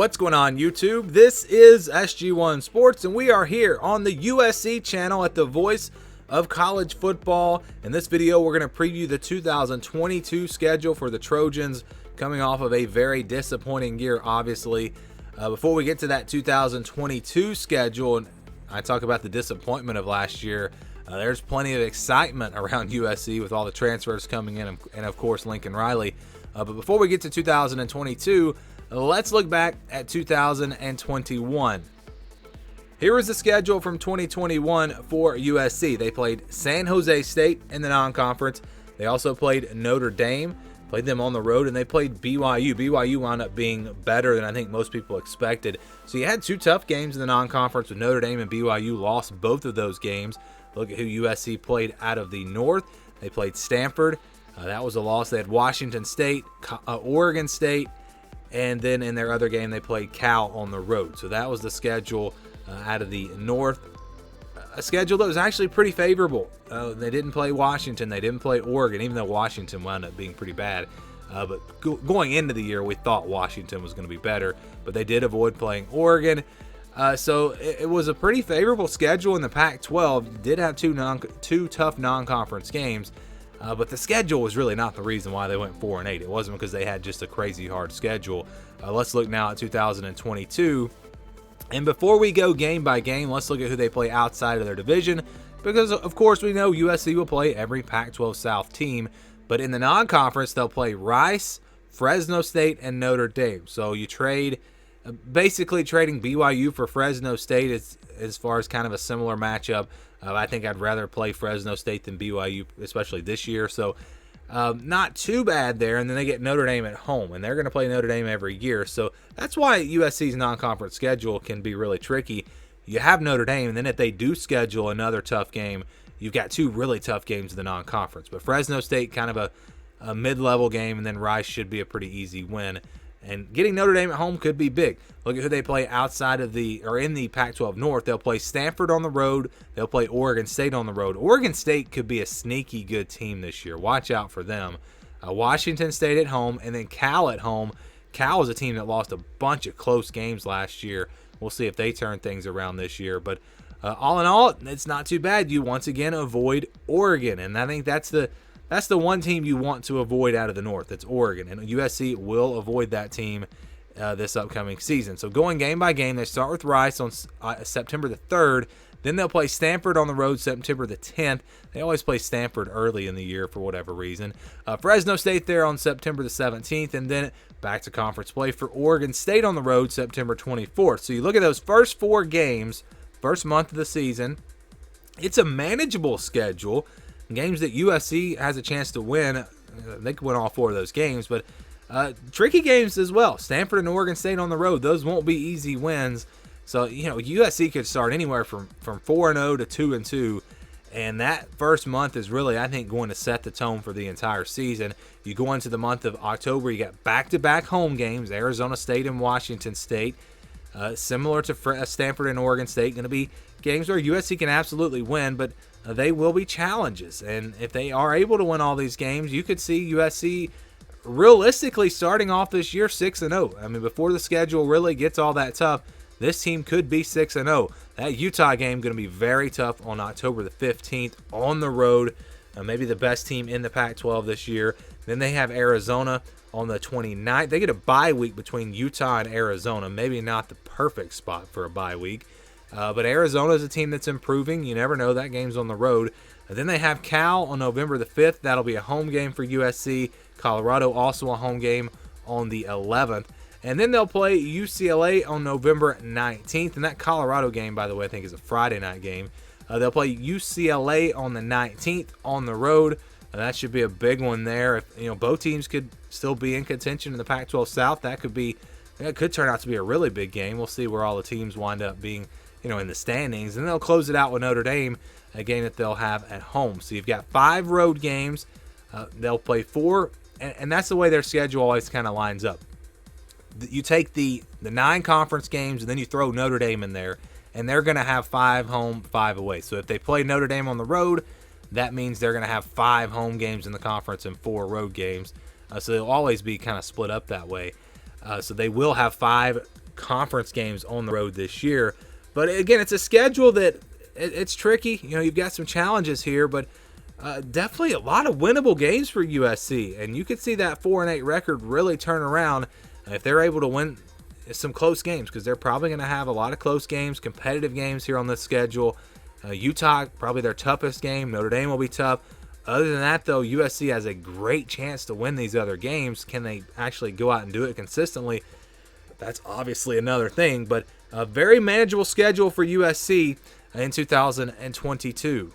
What's going on, YouTube? This is SG1 Sports, and we are here on the USC channel at the voice of college football. In this video, we're going to preview the 2022 schedule for the Trojans, coming off of a very disappointing year, obviously. Before we get to that 2022 schedule, and I talk about the disappointment of last year, there's plenty of excitement around USC with all the transfers coming in, and of course, Lincoln Riley. But before we get to 2022, let's look back at 2021. Here is the schedule from 2021 for USC. They played San Jose State in the non-conference. They also played Notre Dame, played them on the road, and they played BYU. BYU wound up being better than I think most people expected. So you had two tough games in the non-conference with Notre Dame and BYU. Lost both of those games. Look at who USC played out of the North. They played Stanford. That was a loss. They had Washington State, Oregon State, and then in their other game, they played Cal on the road. So that was the schedule out of the North. A schedule that was actually pretty favorable. They didn't play Washington. They didn't play Oregon, even though Washington wound up being pretty bad. But going into the year, we thought Washington was going to be better. But they did avoid playing Oregon. So it was a pretty favorable schedule in the Pac-12. Did have two tough non-conference games. But the schedule was really not the reason why they went 4-8. It wasn't because they had just a crazy hard schedule. Let's look now at 2022. And before we go game by game, let's look at who they play outside of their division. Because, of course, we know USC will play every Pac-12 South team. But in the non-conference, they'll play Rice, Fresno State, and Notre Dame. So you trade, basically trading BYU for Fresno State as far as kind of a similar matchup. I think I'd rather play Fresno State than BYU, especially this year. So not too bad there. And then they get Notre Dame at home, and they're going to play Notre Dame every year. So that's why USC's non-conference schedule can be really tricky. You have Notre Dame, and then if they do schedule another tough game, you've got two really tough games in the non-conference. But Fresno State, kind of a mid-level game, and then Rice should be a pretty easy win. And getting Notre Dame at home could be big. Look at who they play outside of in the Pac-12 North. They'll play Stanford on the road. They'll play Oregon State on the road. Oregon State could be a sneaky good team this year. Watch out for them. Washington State at home, and then Cal at home. Cal is a team that lost a bunch of close games last year. We'll see if they turn things around this year. But all in all, it's not too bad. You once again avoid Oregon, and I think that's the one team you want to avoid out of the North. It's Oregon, and USC will avoid that team this upcoming season. So going game by game, they start with Rice on September the 3rd. Then they'll play Stanford on the road September the 10th. They always play Stanford early in the year for whatever reason. Fresno State there on September the 17th, and then back to conference play for Oregon State on the road September 24th. So you look at those first four games, first month of the season. It's a manageable schedule. Games that USC has a chance to win. They could win all four of those games, but tricky games as well. Stanford and Oregon State on the road. Those won't be easy wins. So, USC could start anywhere from 4-0 to 2-2, and that first month is really, I think, going to set the tone for the entire season. You go into the month of October, you got back-to-back home games, Arizona State and Washington State. Similar to Stanford and Oregon State, going to be games where USC can absolutely win, but they will be challenges. And if they are able to win all these games, you could see USC realistically starting off this year 6-0. I mean, before the schedule really gets all that tough, this team could be 6-0. That Utah game going to be very tough on October the 15th on the road. Maybe the best team in the Pac-12 this year. Then they have Arizona on the 29th. They get a bye week between Utah and Arizona. Maybe not the perfect spot for a bye week. But Arizona is a team that's improving. You never know. That game's on the road. And then they have Cal on November the 5th. That'll be a home game for USC. Colorado also a home game on the 11th. And then they'll play UCLA on November 19th. And that Colorado game, by the way, I think is a Friday night game. They'll play UCLA on the 19th on the road. That should be a big one there. If both teams could still be in contention in the Pac-12 South, that could turn out to be a really big game. We'll see where all the teams wind up being, in the standings. And they'll close it out with Notre Dame, a game that they'll have at home. So you've got 5 road games. They'll play 4, and that's the way their schedule always kind of lines up. You take the 9 conference games, and then you throw Notre Dame in there, and they're going to have 5 home, 5 away. So if they play Notre Dame on the road, that means they're going to have 5 home games in the conference and 4 road games. So they'll always be kind of split up that way. So they will have 5 conference games on the road this year. But again, it's a schedule that it's tricky. You've got some challenges here, but definitely a lot of winnable games for USC, and you could see that 4-8 record really turn around if they're able to win some close games, because they're probably going to have a lot of close games, competitive games here on this schedule. Utah, probably their toughest game. Notre Dame will be tough. Other than that, though, USC has a great chance to win these other games. Can they actually go out and do it consistently? That's obviously another thing, but a very manageable schedule for USC in 2022.